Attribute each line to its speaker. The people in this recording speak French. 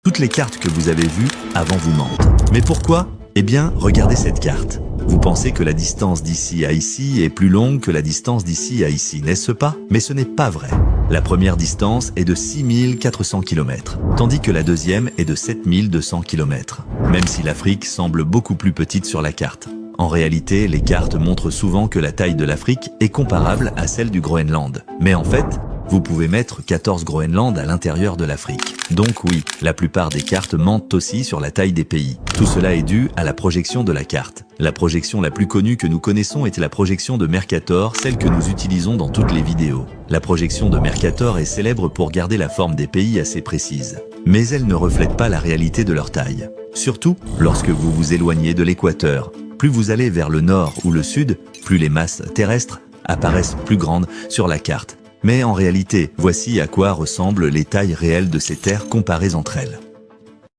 Speaker 1: Toutes les cartes que vous avez vues avant vous mentent. Mais pourquoi? Eh bien, regardez cette carte. Vous pensez que la distance d'ici à ici est plus longue que la distance d'ici à ici, n'est-ce pas? Mais ce n'est pas vrai. La première distance est de 6400 km, tandis que la deuxième est de 7200 km, même si l'Afrique semble beaucoup plus petite sur la carte. En réalité, les cartes montrent souvent que la taille de l'Afrique est comparable à celle du Groenland. Mais en fait, vous pouvez mettre 14 Groenland à l'intérieur de l'Afrique. Donc oui, la plupart des cartes mentent aussi sur la taille des pays. Tout cela est dû à la projection de la carte. La projection la plus connue que nous connaissons est la projection de Mercator, celle que nous utilisons dans toutes les vidéos. La projection de Mercator est célèbre pour garder la forme des pays assez précise. Mais elle ne reflète pas la réalité de leur taille. Surtout lorsque vous vous éloignez de l'équateur. Plus vous allez vers le nord ou le sud, plus les masses terrestres apparaissent plus grandes sur la carte. Mais en réalité, voici à quoi ressemblent les tailles réelles de ces terres comparées entre elles.